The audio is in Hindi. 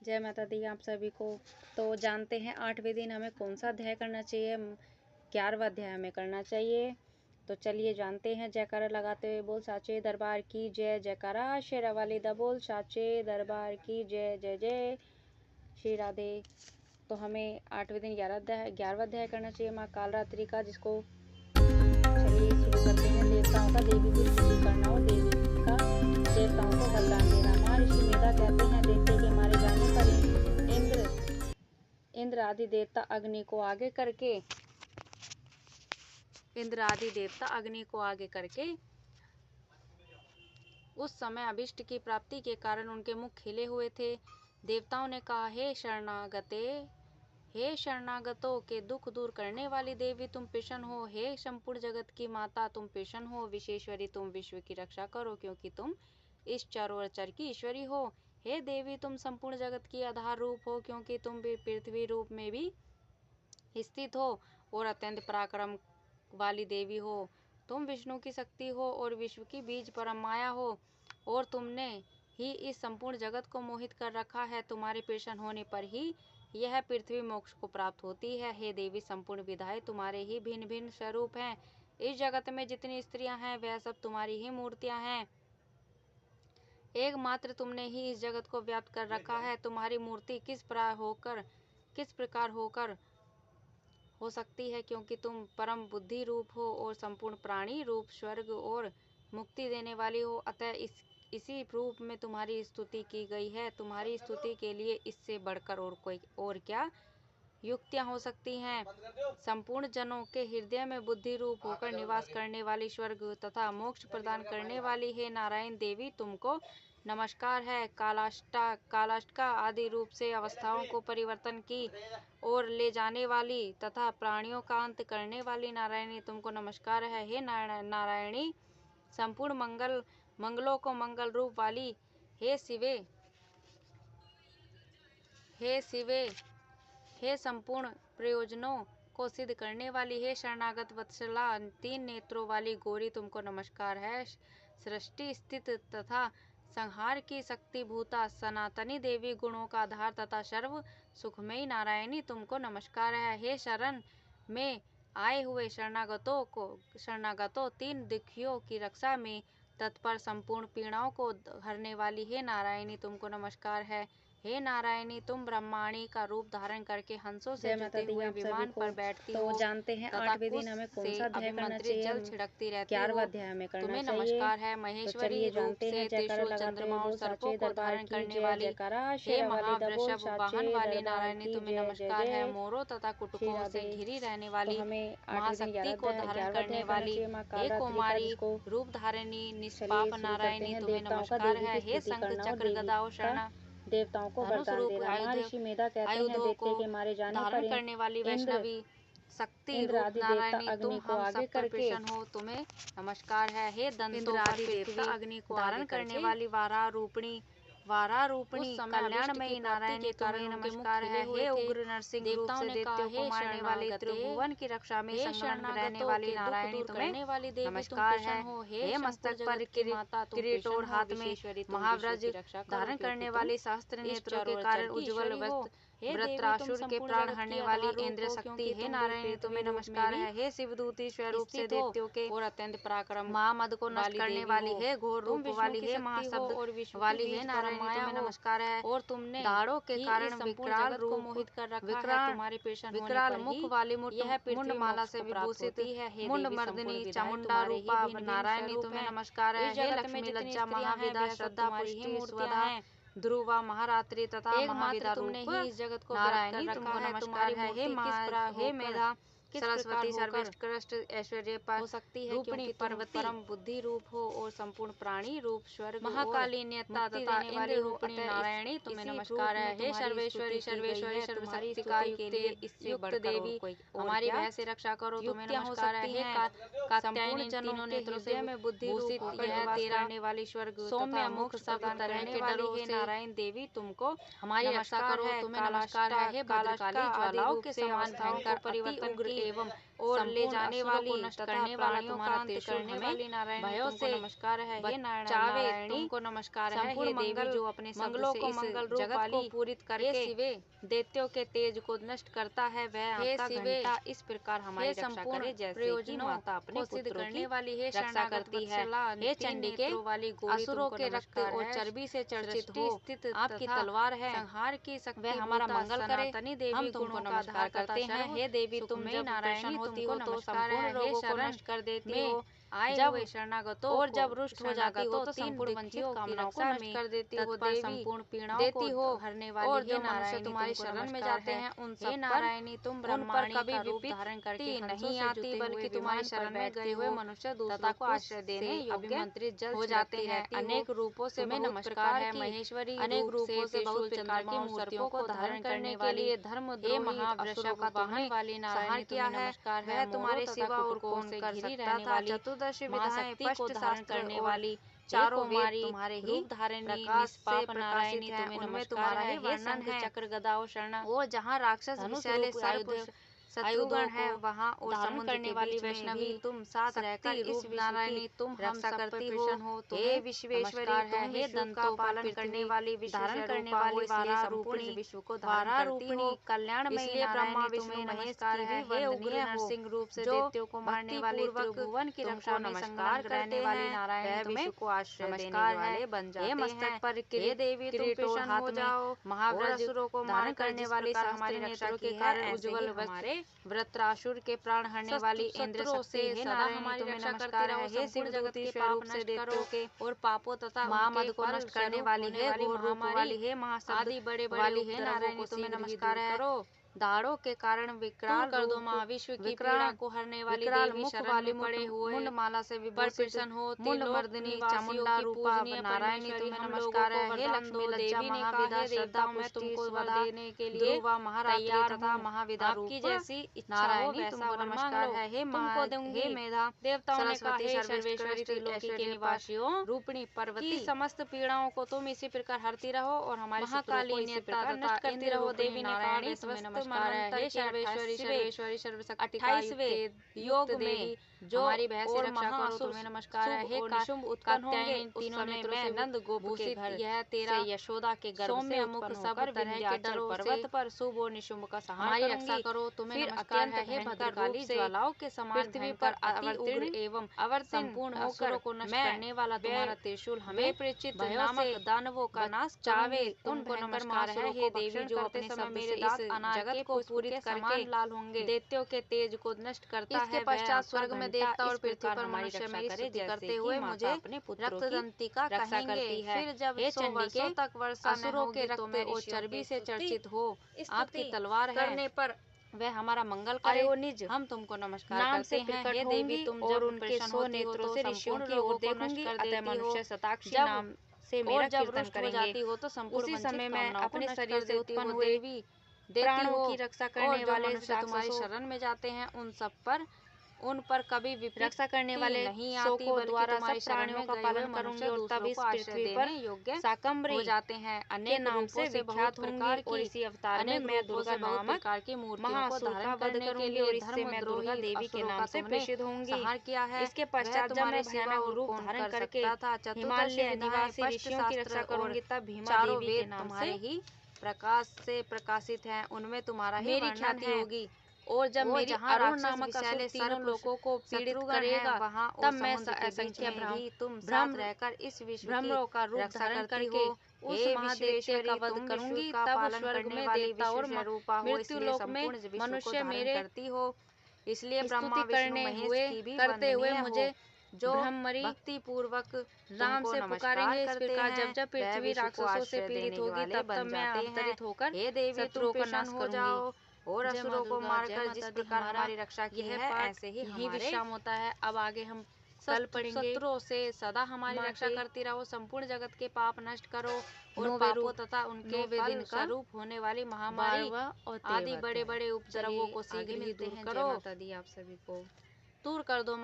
जय माता दी आप सभी को। तो जानते हैं 8वें दिन हमें कौन सा अध्याय करना चाहिए। 11वां अध्याय हमें करना चाहिए। तो चलिए जानते हैं। जयकारा लगाते हुए बोल साचे दरबार की जय। जयकारा शेरा वाली दा बोल साचे दरबार की जय। जय जय श्री राधे। तो हमें 8वें दिन 11वां अध्याय करना चाहिए माँ कालरात्रि का, जिसको चलिए शुरू करते हैं। देवताओं का देवी की स्तुति करना और देवी का देवताओं को वरदान देना। माँ ऋषि मेधा कहते हैं दैत्य के मारे जाने पर इंद्र आदि देवता अग्नि को आगे करके उस समय अभिष्ट की प्राप्ति के कारण उनके मुख खिले हुए थे। देवताओं ने कहा, हे शरणागतों के दुख दूर करने वाली देवी तुम प्रसन्न हो। हे संपूर्ण जगत की माता तुम प्रसन्न हो। विश्वेश्वरी तुम विश्व की रक्षा करो, क्योंकि तुम इस चराचर की ईश्वरी हो। हे देवी तुम संपूर्ण जगत की आधार रूप हो, क्योंकि तुम भी पृथ्वी रूप में भी स्थित हो और अत्यंत पराक्रम वाली देवी हो। तुम विष्णु की शक्ति हो और विश्व की बीज परम माया हो, और तुमने ही इस संपूर्ण जगत को मोहित कर रखा है। तुम्हारे प्रसन्न होने पर ही यह पृथ्वी मोक्ष को प्राप्त होती है। हे देवी संपूर्ण विधाएं तुम्हारे ही भिन्न भिन्न स्वरूप हैं। इस जगत में जितनी स्त्रियां हैं वह सब तुम्हारी ही मूर्तियां हैं। एकमात्र तुमने ही इस जगत को व्याप्त कर रखा है। तुम्हारी मूर्ति किस प्रकार होकर हो सकती है, क्योंकि तुम परम बुद्धि रूप हो और संपूर्ण प्राणी रूप स्वर्ग और मुक्ति देने वाली हो। अतः इसी रूप में तुम्हारी स्तुति की गई है। तुम्हारी स्तुति के लिए इससे बढ़कर और क्या युक्तियां हो सकती हैं। संपूर्ण जनों के हृदय में बुद्धि रूप होकर निवास करने वाली स्वर्ग तथा मोक्ष प्रदान करने वाली हे नारायण देवी तुमको नमस्कार है। कालाष्टका आदि रूप से अवस्थाओं को परिवर्तन की और ले जाने वाली तथा प्राणियों का अंत करने वाली नारायणी तुमको नमस्कार है। हे नारायणी संपूर्ण मंगलों को मंगल रूप वाली हे शिवे हे संपूर्ण प्रयोजनों को सिद्ध करने वाली हे शरणागत वत्सला 3 नेत्रों वाली गौरी तुमको नमस्कार है। सृष्टि स्थित तथा संहार की शक्ति भूता सनातनी देवी गुणों का आधार तथा सर्व सुखमयी नारायणी तुमको नमस्कार है। हे शरण में आए हुए शरणागतों 3 दुखियों की रक्षा में तत्पर संपूर्ण पीड़ाओं को हरने वाली हे नारायणी तुमको नमस्कार है। हे नारायणी तुम ब्रह्माणी का रूप धारण करके हंसों से जुटे हुए विमान पर बैठती हो। तो जानते हैं 8वें दिन हमें कौन सा अध्याय करना चाहिए। जल छिड़कती रहती हो। 11वां अध्याय हमें करना तुम्हें चाहिए। नमस्कार है। महेश्वरी रूप से त्रिशूल चंद्रमा और सर्पों को धारण करने वाली हे महावृषभ वाहन वाली नारायणी तुम्हें नमस्कार है। मोरों तथा कुटुकों से घिरी रहने वाली महाशक्ति को धारण करने वाली हे कौमारी रूप धारिणी निष्पाप नारायणी तुम्हें नमस्कार है। हे शंख चक्र गदा और शरण देवताओं को वरदान देना। माँ ऋषि मेधा कहते हैं दैत्य के मारे जाने पर करने वाली वैष्णवी शक्ति रूप नारायणी तुम हम सब पर प्रसन्न हो। तुम्हें नमस्कार है। हे दंतों पर पृथ्वी अग्नि को धारण करने वाली वारा रूपणी कल्याणमयी नारायणी तुम्हें नमस्कार है। हे उग्र नरसिंह रूप से दैत्यों को मारने वाली त्रिभुवन की रक्षा में संलग्न रहने वाली नारायणी तुम्हें नमस्कार है। हे मस्तक पर किरीट और हाथ में महाव्रज धारण करने वाली सहस्त्र नेत्रों के कारण उज्ज्वल वृत्रासुर के प्राण हरने वाली इंद्र शक्ति हे नारायणी तुम्हें नमस्कार है। हे शिवदूती स्वरूप से दैत्यों के और अत्यंत पराक्रम महामद को नष्ट करने वाली हे घोर रूप वाली हे महाशब्द वाली हे नारायणी तुम्हें नमस्कार है। और तुमने दाढ़ों के कारण विकराल रूप मोहित कर रखा है। तुम्हारे प्रसन्न होने पर मुख ही वाली यह मुंड माला से विभूषित मुंड मर्दनी चामुंडा रूपा नारायणी तुम्हें नमस्कार है। हे लक्ष्मी लज्जा महाविदा श्रद्धा पुष्टि स्वधा ध्रुवा महारात्रि तथा महाविदा रूप इस जगत को नारायणी तुमको नमस्कार है। हे मेधा सरस्वती सर्वोत्कृष्ट ऐश्वर्य हो सकती है, रूपणी क्योंकि पर्वती परम बुद्धि रूप हो और संपूर्ण प्राणी रूप स्वर्ग महाकाली नेता तथा इंद्र रूपणी नारायणी तुम्हें नमस्कार है। हे सर्वेश्वरी सर्वशक्तिका युक्त देवी हमारी भय से रक्षा करो तुम्हें नमस्कार है। हे कात्यायनी तीनों नेत्रों से में बुद्धि भूषित यह तेरा वाली स्वर्ग सौम्य मोक्ष प्रदान करने वाली हे नारायण देवी तुमको हमारी रक्षा करो तुम्हें नमस्कार है। हे भद्रकाली ज्वालाओं के समान भयंकर परिवर्तन की एवं और ले जाने वाली नष्ट करने वाला तुम्हारा त्रिशूल हमें भयों से नमस्कार है। हे नारायणी तुमको नमस्कार है। हे देवी जो अपने मंगलों को मंगल रूप वाली पूरित करके शिवे दैत्यों के तेज को नष्ट करता है, वह आपका घंटा इस प्रकार हमारी रक्षा करे जैसे कि माता अपने पुत्रों करने वाली है रक्षा करती है। हे चंडिके वाली असुरों के रक्त और चर्बी से चर्चित हो स्थित आपकी तलवार है, संहार की शक्ति वह हमारा मंगल करे। हम तुमको नमस्कार करते हैं। हे देवी तुम जब नारायण होती हो तो संपूर्ण रोगों को नष्ट कर देती हो। जब शरणागतों और जब रुष्ट हो जाती हो तो संपूर्ण वंचित कामनाओं को नष्ट कर देती हो। देवी संपूर्ण पीड़ाओं को हरने वाली और जो मनुष्य तुम्हारी शरण में जाते हैं उन सब नारायणी तुम ब्रह्माणी कभी विपत्ति धारण करके नहीं आती, बल्कि तुम्हारी शरण में गए हुए मनुष्य दूसरों को आश्रय देने अभिमंत्रित जल हो जाते हैं। अनेक रूपों से बहुत नमस्कार है महेश्वरी, अनेक रूपों से बहुत प्रकार की मूर्तियों को धारण करने के लिए धर्म द्रोही महावृषभ का वाहन वाली नारायण किया है। वह तुम्हारे सिवा और कौन कर सकता था। चतुर्दशी विधाएं को धारण करने वाली चारों वेद तुम्हारे ही धारणी पाप नारायणी तुम्हें उनमें तुम्हारा ही वर्णन है। चक्र गदा और शरण वो जहाँ राक्षस विषैले सर्प शत्रुगण है वहाँ और धारण करने वाली वैष्णवी तुम साथ रहकर इस नारायणी तुम रक्षा करती हो। हे विश्वेश्वरी है। हे दंतों पालन करने वाली धारण करने वाली वारा रूपिणी विश्व को धारण करती हो। कल्याण में इसलिए ब्रह्मा विष्णु नमस्कार है। हे उग्र नरसिंह रूप से दैत्यों को मारने वाले त्रिभुवन की रक्षा में नमस्कार करने वाली नारायण तुम्हें को आश्रय देने वाले बन जाते हैं। मस्तक पर हे देवी तुम प्रसन्न हो जाओ। महावज्र को धारण करने वाली हमारी रक्षा के कारण उज्ज्वल हमारे वृत्रासुर के प्राण हरने वाली इंद्र शक्ति है। सदा हमारी रक्षा करती रहो। हे सिंह जगत के पाप नष्ट करो के और पापों तथा महामद को नष्ट करने वाली है महामारी वाली है महाआदि बड़े वाली है नारायणी तुम्हें नमस्कार करो। दाढ़ों के कारण विकराल कर दो महाविश्व की पीड़ा को हरने वाली देवी शरण में पड़े हुए मुंड माला से विभूषित हो मुंड मर्दिनी चामुंडा रूपा नारायणी तुम्हें नमस्कार है। हे लक्ष्मी लज्जा महाविदा श्रद्धा में तुमको वर देने के लिए ध्रुवा महारात्री तथा महाविदा आपकी जैसी नारायणी तुमको नमस्कार है। हे तुमको दूंगी हे मेधा देवताओं ने कहा हे सर्वेश्वरी त्रिलोकी के निवासियों रूपिणी पर्वती समस्त पीड़ाओं को तुम इसी प्रकार हरती रहो और हमारी महाकाली इसी प्रकार नष्ट करती रहो। देवी ने नारायणी तुम्हें नमस्कार है। हे सर्वेश्वरी सर्वेश्वरी सर्वशक्ति 28वें योग देवी जो हमारी बहस से रक्षा करो तुम्हें नमस्कार है। हे काशुंभ उत्पन्न होंगे तीनों नेत्रों से नंद गोप के घर यह तेरा यशोदा के गर्भ से मुख सब तरह के डर पर्वत पर शुभ और निशुंभ का संहार रक्षा करो तुम्हें नमस्कार है। हे भद्रकाली ज्वालाओं के समान पृथ्वी पर अवतीर्ण एवं संपूर्ण असुरों को नष्ट करने वाला तुम्हारा त्रिशूल हमें परिचित नामक दानवों का नाश चावे तुमको नमस्कार है। हे देवी जो अपने समय मेरे दास जगत को पूरित करके लाल होंगे दैत्यों के तेज को नष्ट करता है। इसके पश्चात स्वर्ग में देवता और पृथ्वी पर मनुष्य मेरी स्तुति करते हुए मुझे रक्तदंतिका कहेंगे। फिर जब 100 वर्षों तक वर्षा असुरों के रक्त और चर्बी से चर्चित हो आपकी तलवार करने पर वह हमारा मंगल करे। निज हम तुमको नमस्कार करते हैं। हे देवी तुम और उनके 100 नेत्रों से ऋषियों की ओर देखूंगी अतः मनुष्य शताक्षी नाम से मेरा कीर्तन करेंगे। हो तो संपूर्ण उसी समय मैं अपने शरीर से उत्पन्न हुए प्राणों की रक्षा करने वाले तुम्हारी शरण में जाते हैं उन पर कभी रक्षा करने वाले नहीं आती द्वारा सब प्राणियों का पालन करूंगी और तब इस पृथ्वी पर योग्य शाकंभरी हो जाते हैं। अनेक नाम से विख्यात होंगी और इसी अवतार में मैं दुर्गा नामक प्रकार की मूर्तियों को धारण करने के लिए और इससे मैं दुर्गा देवी के नाम से प्रसिद्ध होंगी। संहार किया है। इसके पश्चात जब मैं भयानक रूप धारण करके हिमालय निवासी ऋषियों की रक्षा करूंगी तब भीमा देवी के नाम से ही प्रकाश से प्रकाशित हैं उनमें तुम्हारा ही मेरी ख्याति होगी। और जब मेरी अरुण नामक शैले तीनों लोगों को पीड़ित करेगा वहाँ तब मैं असंख्य तुम साथ रहकर इस विश्व भ्रमरों का रूप धारण करके उस महादेवेश्वर का वध करूंगी। तब स्वर्ग में देवता और मृत्यु लोक में मनुष्य मेरे करती हो। इसलिए ब्रह्मा विष्णु महेश की करते हुए मुझे जो ब्रह्मरी भक्ति पूर्वक राम से पुकारेंगे। इस प्रकार जब जब पृथ्वी राक्षसों से पीड़ित होगी तब तब मैं अवतरित होकर हे देवी शत्रुओं का नाश करूंगी और असुरों को मारकर जिस प्रकार हमारी रक्षा की है ऐसे ही विश्राम होता है। अब आगे हम कल पढ़ेंगे। शत्रुओं से सदा हमारी रक्षा करती रहो, संपूर्ण जगत के पाप नष्ट करो और पापों तथा उनके फल स्वरूप होने वाली महामारी आदि बड़े बड़े उपद्रवों को शीघ्र ही दूर करो। आप सभी को दूर कर दो।